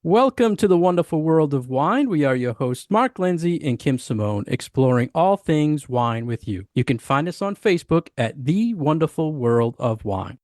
Welcome to the wonderful world of wine. We are your hosts, Mark Lindsay and Kim Simone, exploring all things wine with you. You can find us on Facebook at The Wonderful World of Wine.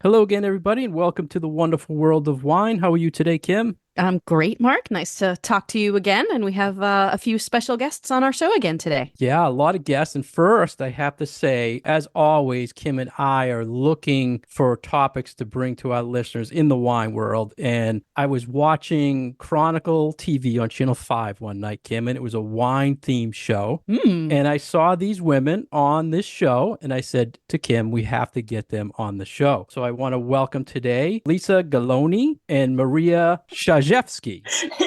Hello again, everybody, and welcome to the wonderful world of wine. How are you today, Kim? I'm great, Mark. Nice to talk to you again. And we have a few special guests on our show again today. Yeah, a lot of guests. And first, I have to say, as always, Kim and I are looking for topics to bring to our listeners in the wine world. And I was watching Chronicle TV on Channel 5 one night, Kim, and it was a wine-themed show. And I saw these women on this show, and I said to Kim, we have to get them on the show. So I want to welcome today Lisa Galloni and Maria Czyzewski.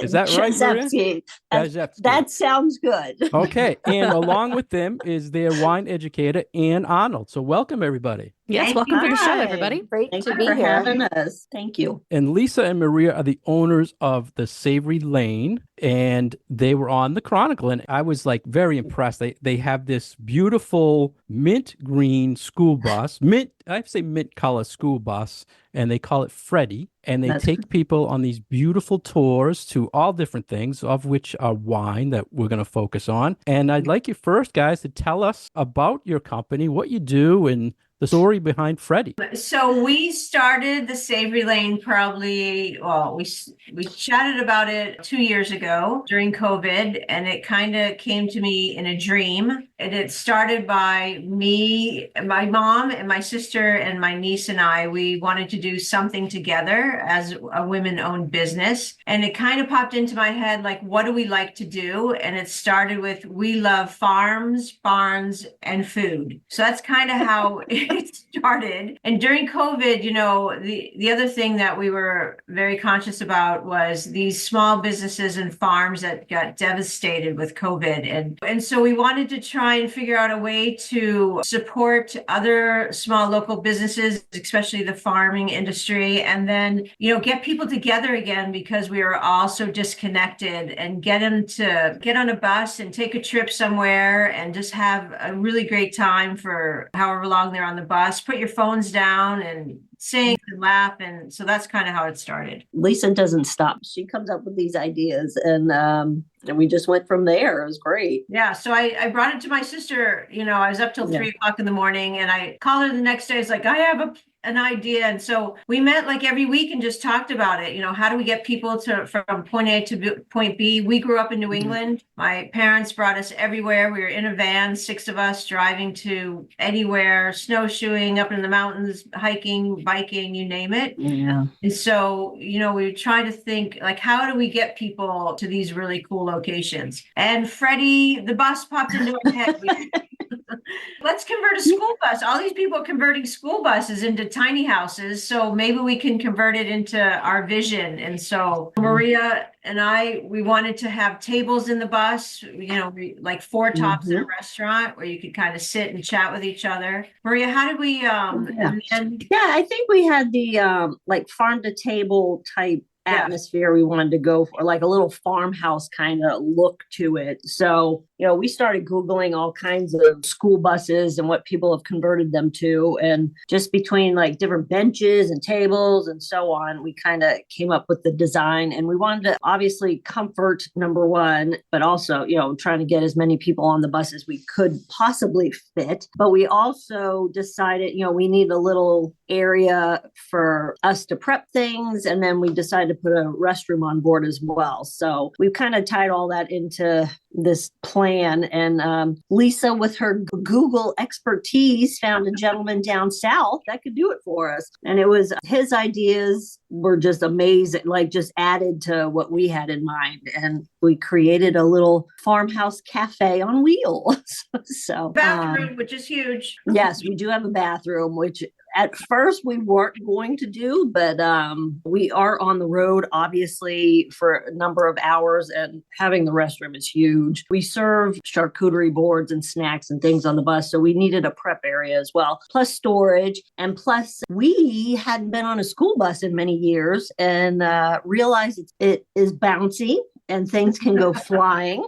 Is that right, Maria? Czyzewski. That sounds good. Okay. And along with them is their wine educator, Ann Arnold. So welcome, everybody. Yes, welcome to the show, everybody. Great to be here. Having us. Thank you. And Lisa and Maria are the owners of the Savory Lane, and they were on the Chronicle. And I was like very impressed. They have this beautiful mint green school bus, I have to say mint color school bus, and they call it Freddie. And they take people on these beautiful tours to all different things, of which are wine that we're going to focus on. And I'd like you first, guys, to tell us about your company, what you do, and the story behind Freddie. So we started the Savory Lane we chatted about it 2 years ago during COVID, and it kind of came to me in a dream. And it started by me, my mom and my sister and my niece and I. We wanted to do something together as a women-owned business. And it kind of popped into my head, like, what do we like to do? And it started with, we love farms, barns, and food. So that's kind of how it started. And during COVID, the other thing that we were very conscious about was these small businesses and farms that got devastated with COVID. And so we wanted to try and figure out a way to support other small local businesses, especially the farming industry, and then, get people together again because we were all so disconnected, and get them to get on a bus and take a trip somewhere and just have a really great time for however long they're on the bus. Put your phones down and sing and laugh. And so that's kind of how it started. Lisa doesn't stop. She comes up with these ideas, and we just went from there. It was great. Yeah. So I brought it to my sister. I was up till 3:00 in the morning, and I called her the next day. It's like, I have an idea. And so we met like every week and just talked about it. How do we get people from point A to point B? We grew up in New England. My parents brought us everywhere. We were in a van, 6 of us, driving to anywhere, snowshoeing up in the mountains, hiking, biking, you name it. Yeah. And so, we were trying to think, like, how do we get people to these really cool locations? And Freddie, the bus popped into our head. Let's convert a school bus. All these people are converting school buses into tiny houses. So maybe we can convert it into our vision. And so Maria and we wanted to have tables in the bus, like 4 tops in a restaurant where you could kind of sit and chat with each other. Maria, how did we, I think we had the like farm to table type atmosphere we wanted to go for, like a little farmhouse kind of look to it. So, we started Googling all kinds of school buses and what people have converted them to. And just between like different benches and tables and so on, we kind of came up with the design. And we wanted to obviously comfort, number one, but also, trying to get as many people on the bus as we could possibly fit. But we also decided, we need a little area for us to prep things. And then we decided to put a restroom on board as well. So we've kind of tied all that into this plan. And Lisa, with her Google expertise, found a gentleman down south that could do it for us. And it was his ideas were just amazing, like just added to what we had in mind. And we created a little farmhouse cafe on wheels. So bathroom, which is huge. Yes, we do have a bathroom, which at first we weren't going to do, but we are on the road, obviously, for a number of hours, and having the restroom is huge. We serve charcuterie boards and snacks and things on the bus, so we needed a prep area as well, plus storage, and plus we hadn't been on a school bus in many years and realized it is bouncy and things can go flying.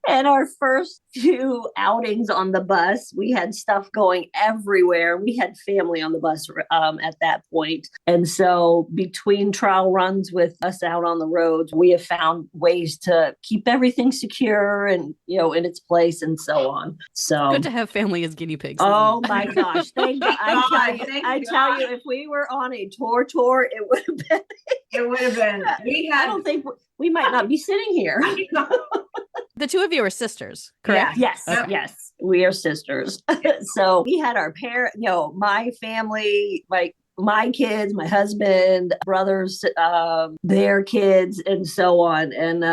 And our first few outings on the bus, we had stuff going everywhere. We had family on the bus at that point. And so between trial runs with us out on the roads, we have found ways to keep everything secure and, in its place and so on. So Good to have family as guinea pigs. oh my gosh. Thank God. I tell you, if we were on a tour, it would have been. It would have been. I don't think we might not be sitting here. The two of you are sisters, correct? Yes, Yep. yes, we are sisters. So we had our parents, my family, my kids, my husband, brothers, their kids, and so on. And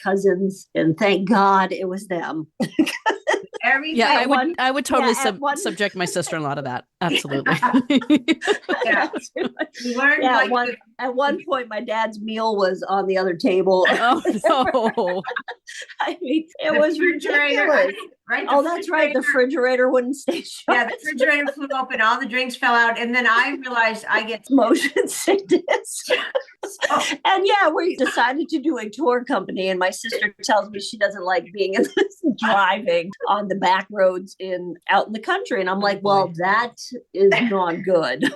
cousins. And thank God it was them. Everything. Yeah, I would totally subject my sister-in-law to that. Absolutely. Yeah. We learned at one point, my dad's meal was on the other table. Oh no. I mean, it The was refrigerator, ridiculous. right? Oh, that's right. The refrigerator wouldn't stay shut. Yeah, the refrigerator flew open, all the drinks fell out, and then I realized I get Motion sickness. And we decided to do a tour company, and my sister tells me she doesn't like being in this driving on the back roads out in the country. And I'm like, well, that is not good.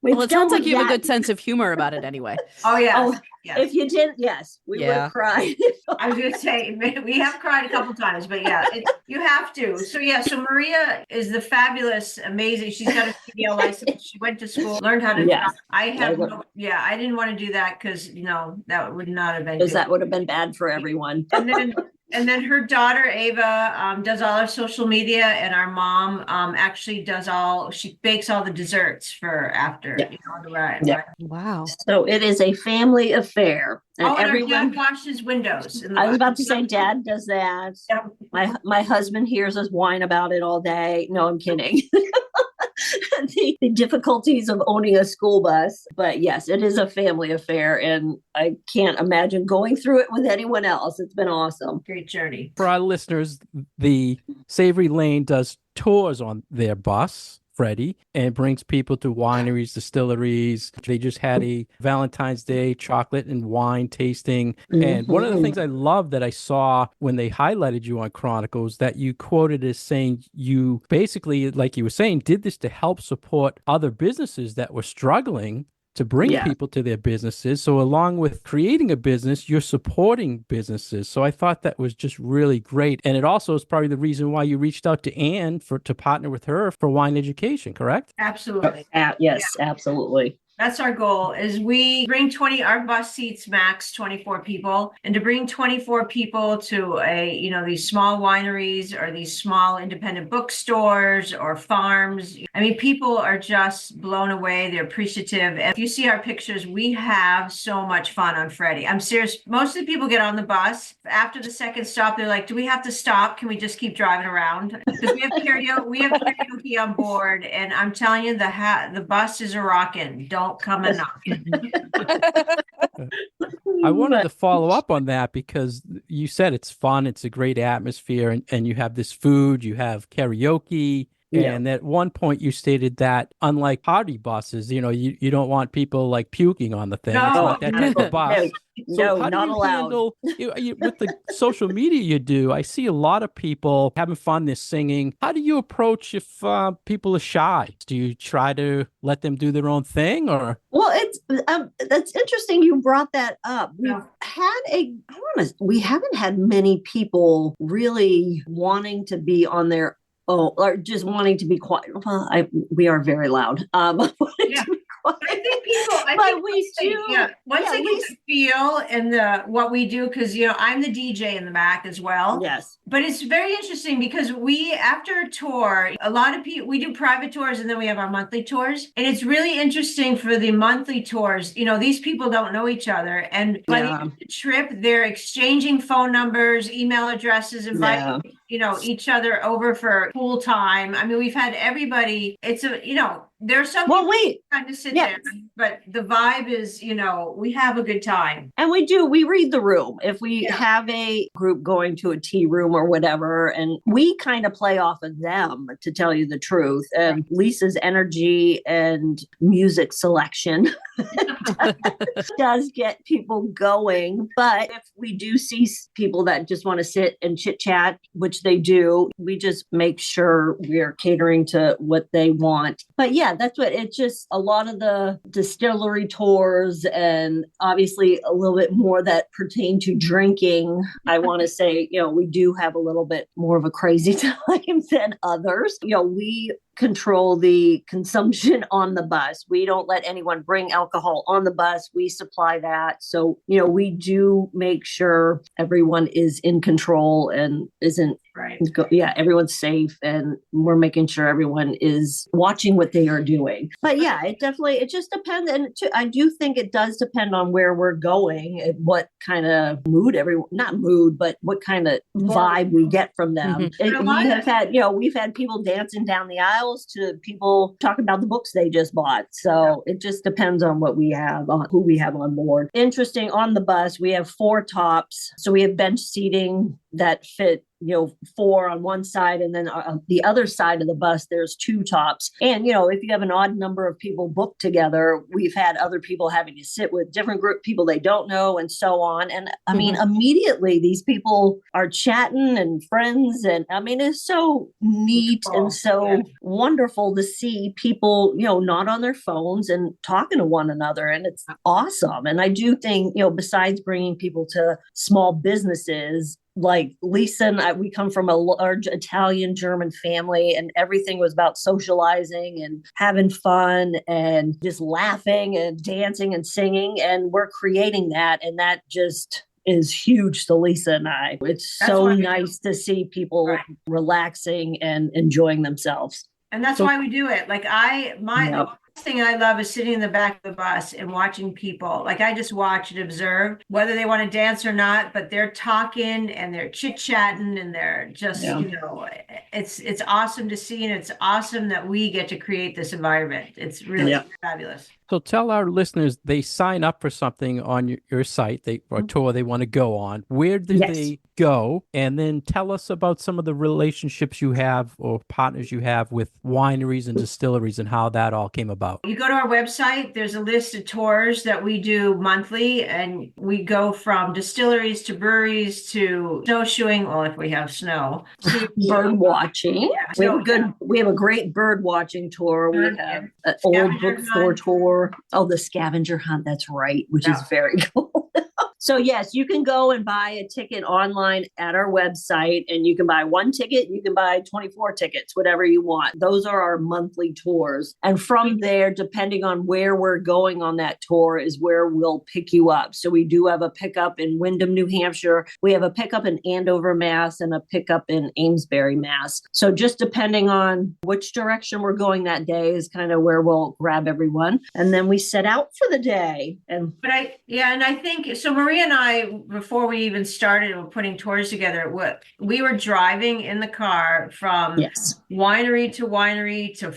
Well, it sounds like you have a good sense of humor about it anyway. Oh yeah. Oh, yes. If you didn't, yes, we would have cried. I was going to say, we have cried a couple times, but you have to. So Maria is the fabulous, amazing. She's got a CDL license. She went to school, learned how to drive. I didn't want to do that because, that would not have been Because good. that would have been bad for everyone. And then her daughter, Ava, does all our social media, and our mom actually she bakes all the desserts for after, the ride. Yeah. Wow. So it is a family affair. And And everyone our dad washes windows. I was about to say, Dad does that. Yep. My husband hears us whine about it all day. No, I'm kidding. The difficulties of owning a school bus. But yes, it is a family affair, and I can't imagine going through it with anyone else. It's been awesome. Great journey. For our listeners, the Savory Lane does tours on their bus, Freddie, and brings people to wineries, distilleries. They just had a Valentine's Day chocolate and wine tasting. And one of the things I love that I saw when they highlighted you on Chronicles, that you quoted as saying you basically, like you were saying, did this to help support other businesses that were struggling to bring people to their businesses. So along with creating a business, you're supporting businesses. So I thought that was just really great. And it also is probably the reason why you reached out to Anne to partner with her for wine education, correct? Absolutely. Yes, absolutely. That's our goal, is we bring our bus seats max 24 people, and to bring 24 people to these small wineries or these small independent bookstores or farms. I mean, people are just blown away. They're appreciative. And if you see our pictures, we have so much fun on Freddie. I'm serious. Most of the people get on the bus. After the second stop, they're like, do we have to stop? Can we just keep driving around? Because we have karaoke on board. And I'm telling you, the bus is a rockin'. Don't come and knock. I wanted to follow up on that because you said it's fun, it's a great atmosphere, and you have this food, you have karaoke. And at one point you stated that unlike party buses, you don't want people like puking on the thing. No. It's not that type of bus. No, how not do you allowed. handle with the social media you do? I see a lot of people having fun, they're singing. How do you approach if people are shy? Do you try to let them do their own thing, or? Well, it's that's interesting you brought that up. We haven't had many people really wanting to be on their own or just wanting to be quiet. Well, we are very loud. I think once they get the feel and what we do, because I'm the DJ in the back as well. Yes. But it's very interesting because after a tour, a lot of people, we do private tours and then we have our monthly tours. And it's really interesting for the monthly tours. These people don't know each other. And by the end of the trip, they're exchanging phone numbers, email addresses, inviting, each other over for pool time. I mean, we've had everybody, there's some people kind of sit there, but the vibe is, we have a good time. And we read the room. If we have a group going to a tea room or whatever, and we kind of play off of them, to tell you the truth. And Lisa's energy and music selection does get people going. But if we do see people that just want to sit and chit chat, which they do, we just make sure we're catering to what they want. But yeah, that's what it's just a lot of the distillery tours, and obviously a little bit more that pertain to drinking. I want to say, we do have a little bit more of a crazy time than others. We control the consumption on the bus. We don't let anyone bring alcohol on the bus. We supply that. So, we do make sure everyone is in control and isn't, everyone's safe, and we're making sure everyone is watching what they are doing. But yeah, it just depends. And I do think it does depend on where we're going and what kind of mood not mood, but what kind of vibe we get from them. We've had people dancing down the aisle to people talking about the books they just bought. So it just depends on what we have, on who we have on board. Interesting, on the bus, we have 4 tops. So we have bench seating that fit 4 on one side, and then on the other side of the bus, there's 2 tops. And, if you have an odd number of people booked together, we've had other people having to sit with different group people they don't know, and so on. And I mean, immediately these people are chatting and friends. And I mean, it's so neat and so wonderful to see people, not on their phones and talking to one another. And it's awesome. And I do think, besides bringing people to small businesses, like Lisa and I, we come from a large Italian German family, and everything was about socializing and having fun and just laughing and dancing and singing. And we're creating that. And that just is huge to Lisa and I. It's so nice to see people relaxing and enjoying themselves. And that's why we do it. Like the thing I love is sitting in the back of the bus and watching people. Like, I just watch and observe whether they want to dance or not, but they're talking and they're chit-chatting and they're just, it's awesome to see. And it's awesome that we get to create this environment. It's really fabulous. So tell our listeners, they sign up for something on your site, or a tour they want to go on. Where do they go? And then tell us about some of the relationships you have or partners you have with wineries and distilleries and how that all came about. You go to our website, there's a list of tours that we do monthly, and we go from distilleries to breweries to snowshoeing, well, if we have snow, to bird watching. We have a great bird watching tour. We have an old bookstore tour. Oh, the scavenger hunt. That's right. Which is very cool. So yes, you can go and buy a ticket online at our website, and you can buy 1 ticket, you can buy 24 tickets, whatever you want. Those are our monthly tours. And from there, depending on where we're going on that tour is where we'll pick you up. So we do have a pickup in Windham, New Hampshire. We have a pickup in Andover, Mass, and a pickup in Amesbury, Mass. So just depending on which direction we're going that day is kind of where we'll grab everyone. And then we set out for the day. And I think so. Maria and I, before we even started putting tours together, we were driving in the car from winery to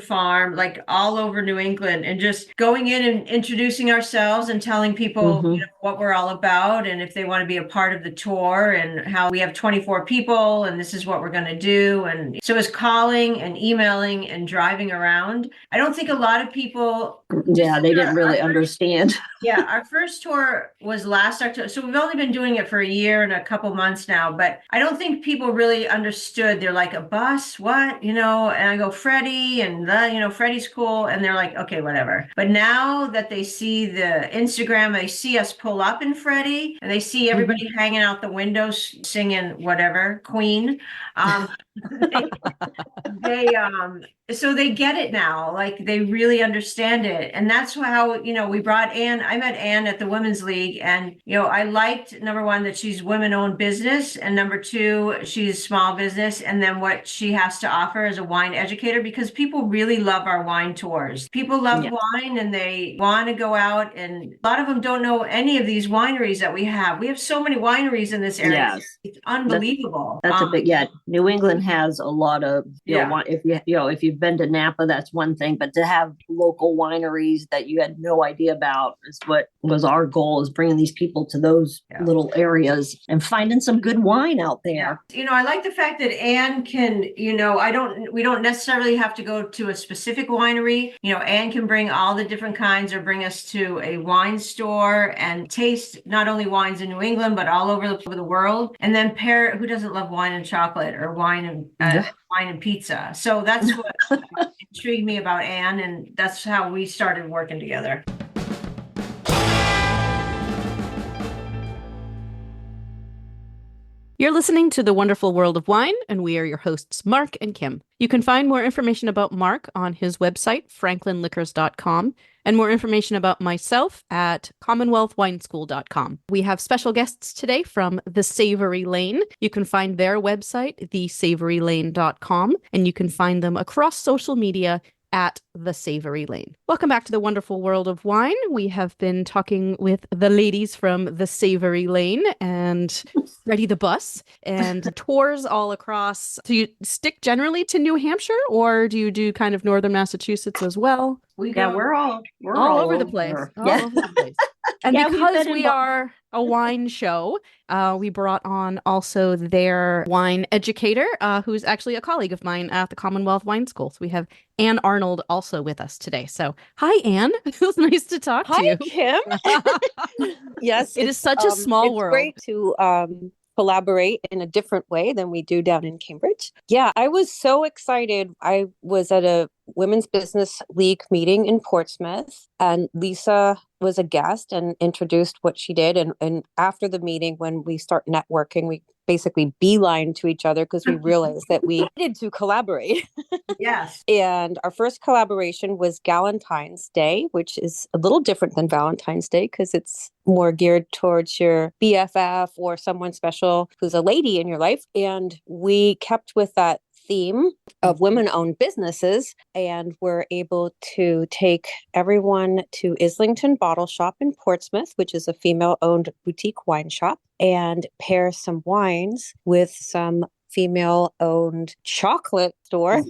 farm, like all over New England, and just going in and introducing ourselves and telling people what we're all about, and if they want to be a part of the tour, and how we have 24 people and this is what we're going to do. And so it's calling and emailing and driving around. I don't think a lot of people they didn't really understand. Our first tour was last October. So we've only been doing it for a year and a couple months now, but I don't think people really understood. They're like, a bus, what? And I go, Freddie, and Freddie's cool. And they're like, okay, whatever. But now that they see the Instagram, they see us pull up in Freddie, and they see everybody hanging out the windows singing whatever, Queen. So they get it now, like they really understand it. And that's how, we brought Anne. I met Anne at the Women's League, and I liked, number one, that she's women-owned business, and number two, she's small business, and then what she has to offer as a wine educator, because people really love our wine tours. People love wine, and they want to go out, and a lot of them don't know any of these wineries that we have. We have so many wineries in this area. Yes. It's unbelievable. That's a big, New England has a lot of, if you've been to Napa, that's one thing, but to have local wineries that you had no idea about is what was our goal, is bringing these people to those little areas and finding some good wine out there. I like the fact that Anne can, we don't necessarily have to go to a specific winery. Anne can bring all the different kinds, or bring us to a wine store and taste not only wines in New England, but all over the world. And then pair, who doesn't love wine and chocolate, or wine and pizza? So that's what intrigued me about Anne, and that's how we started working together. You're listening to The Wonderful World of Wine, and we are your hosts, Mark and Kim. You can find more information about Mark on his website, franklinliquors.com, and more information about myself at commonwealthwineschool.com. We have special guests today from the Savory Lane. You can find their website, thesavorylane.com, and you can find them across social media at the Savory Lane. Welcome back to The Wonderful World of Wine. We have been talking with the ladies from the Savory Lane and Freddie the Bus, and tours all across. Do you stick generally to New Hampshire, or do you do kind of northern Massachusetts as well? We're all over the place. All over the place. And because we are a wine show, we brought on also their wine educator, who's actually a colleague of mine at the Commonwealth Wine School. So we have Anne Arnold also with us today. So hi, Anne. It was nice to talk to you. Hi, Kim. Yes. It is such a small world. It's great to collaborate in a different way than we do down in Cambridge. Yeah, I was so excited. I was at a Women's Business League meeting in Portsmouth, and Lisa was a guest and introduced what she did. And after the meeting, when we start networking, we basically beeline to each other because we realized that we needed to collaborate. Yes. And our first collaboration was Galentine's Day, which is a little different than Valentine's Day because it's more geared towards your BFF or someone special who's a lady in your life. And we kept with that theme of women-owned businesses, and we're able to take everyone to Islington Bottle Shop in Portsmouth, which is a female-owned boutique wine shop, and pair some wines with some female-owned chocolate store.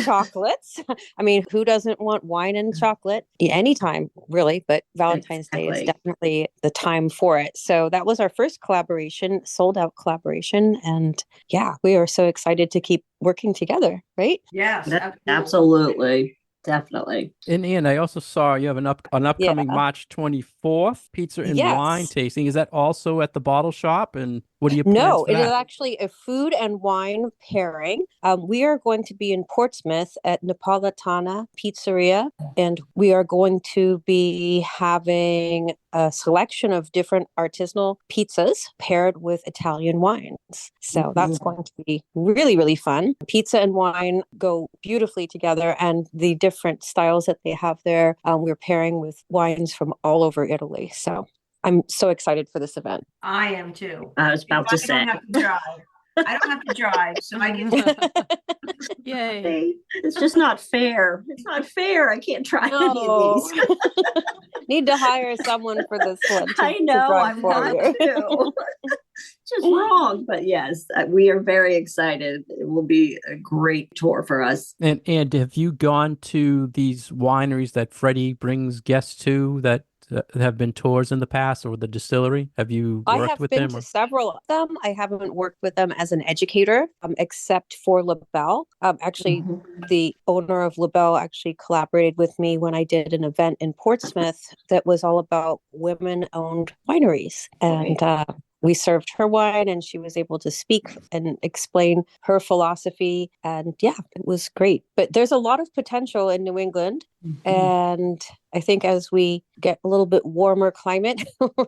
Chocolates. I mean, who doesn't want wine and chocolate anytime, really? But Valentine's Day is definitely the time for it. So that was our first collaboration, sold out collaboration. And yeah, we are so excited to keep working together, right? Yes, absolutely. Definitely. And Ian, I also saw you have an upcoming March 24th pizza and wine tasting. Is that also at the bottle shop? And what are your plans No, for it that? is actually a food and wine pairing. We are going to be in Portsmouth at Napolitana Pizzeria, and we are going to be having a selection of different artisanal pizzas paired with Italian wines. So that's going to be really, really fun. Pizza and wine go beautifully together, and the different styles that they have there, we're pairing with wines from all over Italy. So I'm so excited for this event. I am too. I was about to say. I don't have to drive, so I get Yay. It's just not fair. It's not fair. I can't try any of these. Need to hire someone for this one. I know. I'm not too. Just wrong. But yes, we are very excited. It will be a great tour for us. And have you gone to these wineries that Freddie brings guests to that have been tours in the past, or the distillery? Have you worked with them? I have been to several of them. I haven't worked with them as an educator, except for LaBelle. Actually, the owner of LaBelle actually collaborated with me when I did an event in Portsmouth that was all about women-owned wineries. And we served her wine and she was able to speak and explain her philosophy. And yeah, it was great. But there's a lot of potential in New England. And I think as we get a little bit warmer climate,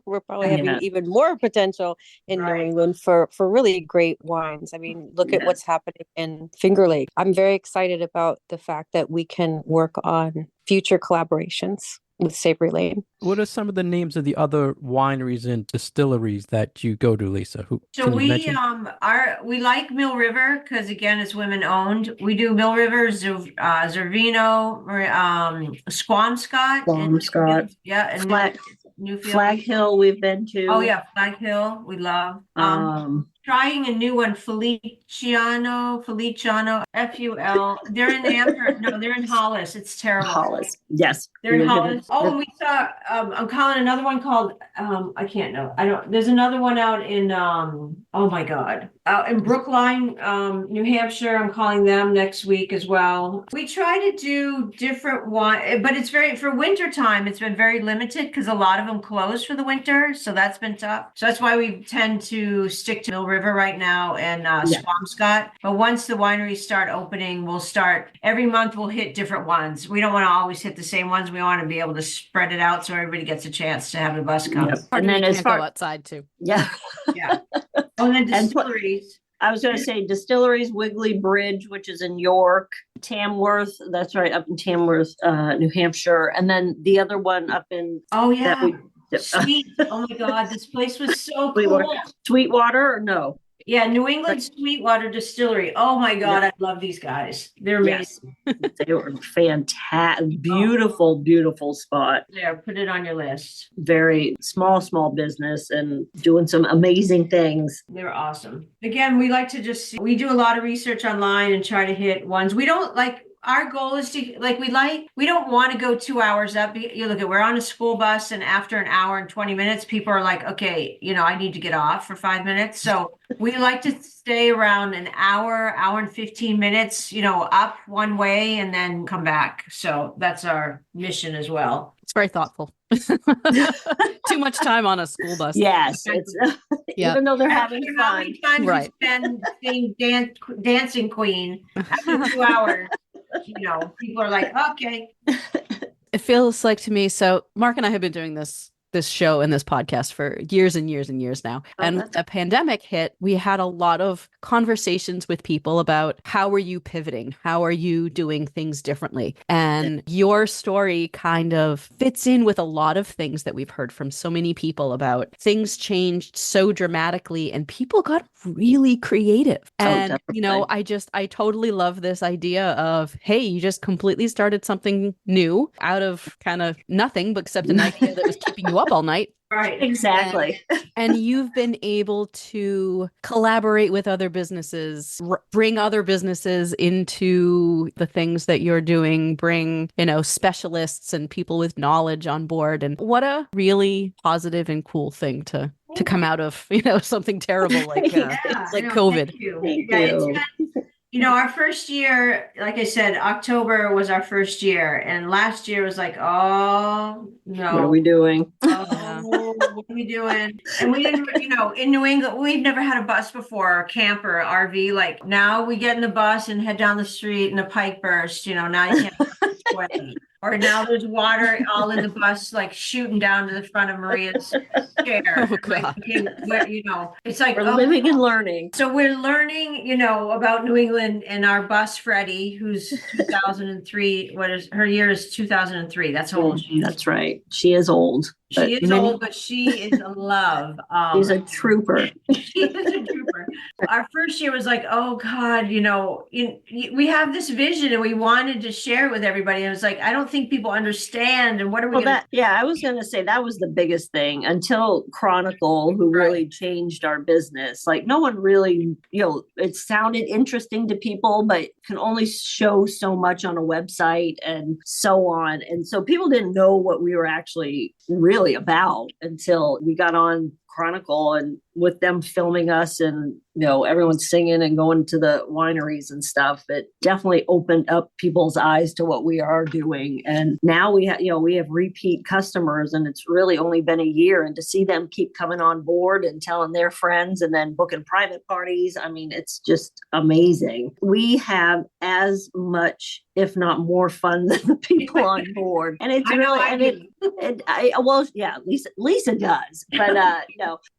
we're probably having even more potential in New England for really great wines. I mean, look at what's happening in Finger Lake. I'm very excited about the fact that we can work on future collaborations with Savory Lane. What are some of the names of the other wineries and distilleries that you go to, Lisa? So we we like Mill River because again it's women owned. We do Mill River, Zervino, Squamscott, and Newfield. Flag Hill we've been to. Oh yeah, Flag Hill we love. Trying a new one, Feliciano, FUL. They're in Amherst. No, they're in Hollis. It's terrible. Hollis, yes. They're in Hollis. Oh, and we saw. I'm calling another one called. I can't know. I don't. There's another one out in. Oh my God. Out in Brookline, New Hampshire. I'm calling them next week as well. We try to do different wine, but it's for winter time. It's been very limited because a lot of them close for the winter, so that's been tough. So that's why we tend to stick to Mill River right now and Swampscott. But once the wineries start opening, we'll start every month. We'll hit different ones. We don't want to always hit the same ones. We want to be able to spread it out so everybody gets a chance to have the bus come. Yep. And then as far go outside too. Yeah. Oh, and then distilleries. I was going to say distilleries, Wiggly Bridge, which is in York, Tamworth. That's right, up in Tamworth, New Hampshire, and then the other one up in. Oh yeah. Sweet. Oh my God, this place was so cool. Sweetwater or no? Yeah, New England Sweetwater Distillery. Oh my God, I love these guys. They're amazing. Yes. They were fantastic. Beautiful, beautiful spot. There, put it on your list. Very small business and doing some amazing things. They're awesome. Again, we like to we do a lot of research online and try to hit ones. We don't our goal is to we don't want to go 2 hours up. You look at, we're on a school bus and after an hour and 20 minutes, people are like, okay, I need to get off for 5 minutes. So we like to stay around an hour and 15 minutes, up one way and then come back. So that's our mission as well. It's very thoughtful. Too much time on a school bus. Yes. It's, even though they're having fun. Right. You spend being dancing queen after 2 hours. People are like, okay. It feels like to me. So Mark and I have been doing this show and this podcast for years and years and years now. And when the pandemic hit, we had a lot of conversations with people about how are you pivoting? How are you doing things differently? And your story kind of fits in with a lot of things that we've heard from so many people about things changed so dramatically and people got really creative. And, I totally love this idea of, hey, you just completely started something new out of kind of nothing, but except an idea that was keeping you up all night. Right. Exactly. And you've been able to collaborate with other businesses, bring other businesses into the things that you're doing, bring, specialists and people with knowledge on board. And what a really positive and cool thing to come out of, something terrible like COVID. Thank you. Our first year, like I said, October was our first year. And last year was like, oh, no. What are we doing? Oh, what are we doing? And we didn't, in New England, we've never had a bus before, or camper, RV. Like now we get in the bus and head down the street and a pipe burst, now you can't sweat. Or now there's water all in the bus, like shooting down to the front of Maria's chair. Oh, God. It's like we're living and learning. So we're learning, about New England and our bus, Freddie, who's 2003. Her year is 2003. That's how old she is. That's right. She is old. She is old, but she is a love. She's a trooper. She is a trooper. Our first year was like, oh God, we have this vision and we wanted to share it with everybody. And it was like, I don't think people understand. And what are we I was going to say that was the biggest thing until Chronicle, who really changed our business. Like no one really, it sounded interesting to people, but can only show so much on a website and so on. And so people didn't know what we were actually really about until we got on Chronicle, and with them filming us and, everyone's singing and going to the wineries and stuff, it definitely opened up people's eyes to what we are doing. And now we have repeat customers, and it's really only been a year, and to see them keep coming on board and telling their friends and then booking private parties. I mean, it's just amazing. We have as much, if not more fun than the people on board. And it's Lisa does, but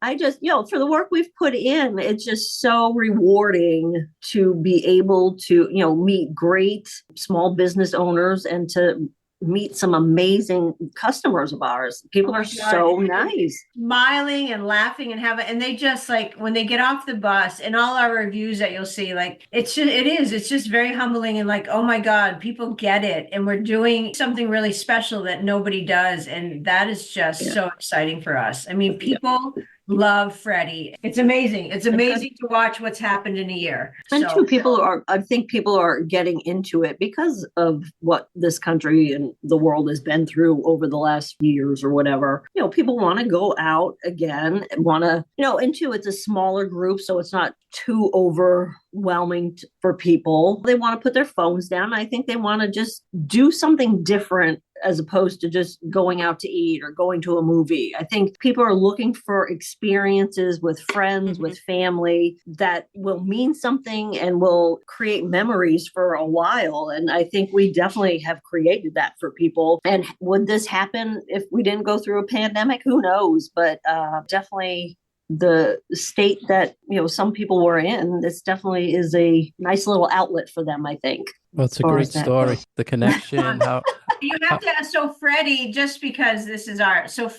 I just, for the work we've put in, it's just so rewarding to be able to, meet great small business owners and to meet some amazing customers of ours. People are so nice, smiling and laughing and they just like, when they get off the bus and all our reviews that you'll see, like it's just very humbling and like, oh my God, people get it. And we're doing something really special that nobody does. And that is just so exciting for us. I mean, people love Freddie. It's amazing. It's amazing to watch what's happened in a year. And I think people are getting into it because of what this country and the world has been through over the last years or whatever. People want to go out again, and two, it's a smaller group, so it's not too overwhelming for people. They want to put their phones down. I think they want to just do something different as opposed to just going out to eat or going to a movie. I think people are looking for experiences with friends, with family that will mean something and will create memories for a while. And I think we definitely have created that for people. And would this happen if we didn't go through a pandemic? Who knows? But definitely the state that, some people were in, this definitely is a nice little outlet for them, I think. Well, it's a great story. The connection, how you have to ask. So Freddie, just because this is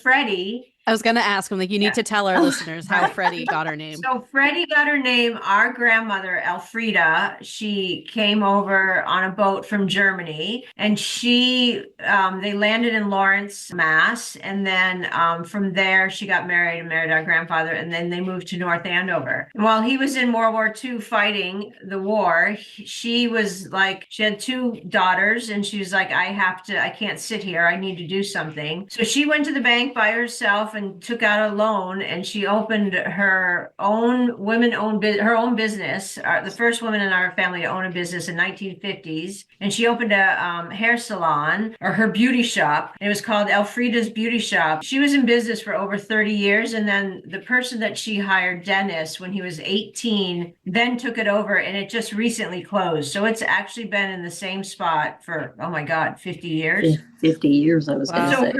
Freddie. I was going to ask him, like, you need to tell our listeners how Freddie got her name. So Freddie got her name. Our grandmother, Elfrida, she came over on a boat from Germany, and they landed in Lawrence, Mass. And then from there, she got married and married our grandfather. And then they moved to North Andover. And while he was in World War II fighting the war, she had two daughters, and she was like, I can't sit here. I need to do something. So she went to the bank by herself and took out a loan, and she opened her own business, the first woman in our family to own a business in 1950s. And she opened a hair salon, or her beauty shop. It was called Elfrida's Beauty Shop. She was in business for over 30 years. And then the person that she hired, Dennis, when he was 18, then took it over, and it just recently closed. So it's actually been in the same spot for, oh my God, 50 years. 50 years, I was going to say. So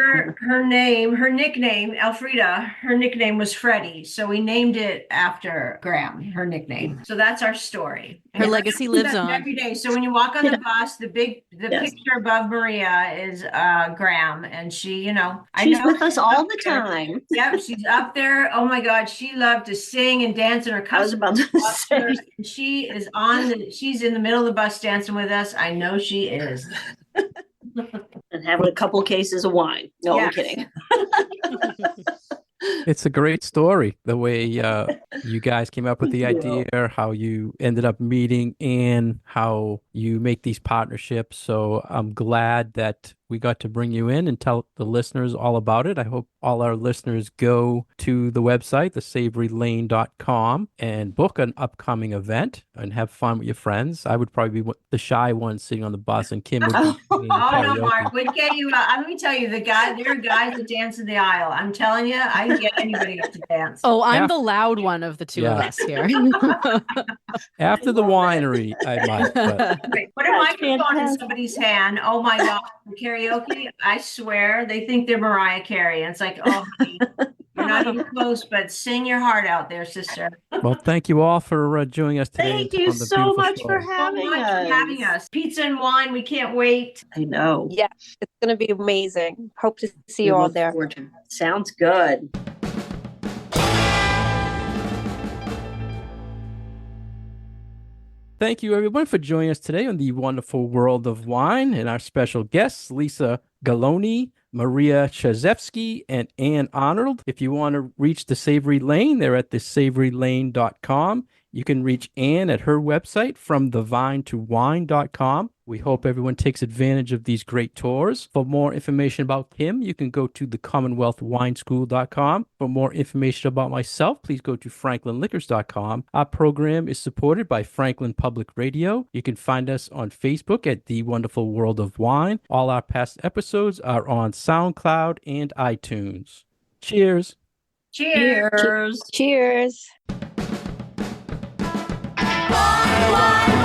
her nickname, Elfrida, her nickname was Freddie. So we named it after Graham, her nickname. So that's our story. Her legacy lives on every day. So when you walk on the bus, the picture above Maria is Graham, and she, she's with us all the time. Yep, she's up there. Oh my God, she loved to sing and dance in her custom. I was about to say. She's in the middle of the bus dancing with us. I know she is. And having a couple cases of wine. No, yes. I'm kidding. It's a great story, the way you guys came up with the idea, how you ended up meeting, and how you make these partnerships. So I'm glad that we got to bring you in and tell the listeners all about it. I hope all our listeners go to the website, thesavorylane.com, and book an upcoming event and have fun with your friends. I would probably be the shy one sitting on the bus, and Kim would be singing no, Mark, we'd get you. Let me tell you, there are guys that dance in the aisle. I'm telling you, I can get anybody to dance. Oh, I'm the loud one of the two of us here. After the winery, I might. But... Put a microphone in somebody's hand. Oh my God. Karaoke, I swear they think they're Mariah Carey, and it's like, oh, honey, you're not even close, but sing your heart out there, sister. Well, thank you all for joining us today. Thank you so much for having us. Pizza and wine, we can't wait. I know. Yeah, it's going to be amazing. Hope to see you all there. Sounds good. Thank you, everyone, for joining us today on the wonderful world of wine, and our special guests, Lisa Galloni, Maria Czyzewski, and Ann Arnold. If you want to reach the Savory Lane, they're at thesavorylane.com. You can reach Ann at her website, fromthevinetowine.com. We hope everyone takes advantage of these great tours. For more information about Kim, you can go to thecommonwealthwineschool.com. For more information about myself, please go to franklinliquors.com. Our program is supported by Franklin Public Radio. You can find us on Facebook at The Wonderful World of Wine. All our past episodes are on SoundCloud and iTunes. Cheers. Cheers. Cheers. Cheers. Wine, wine,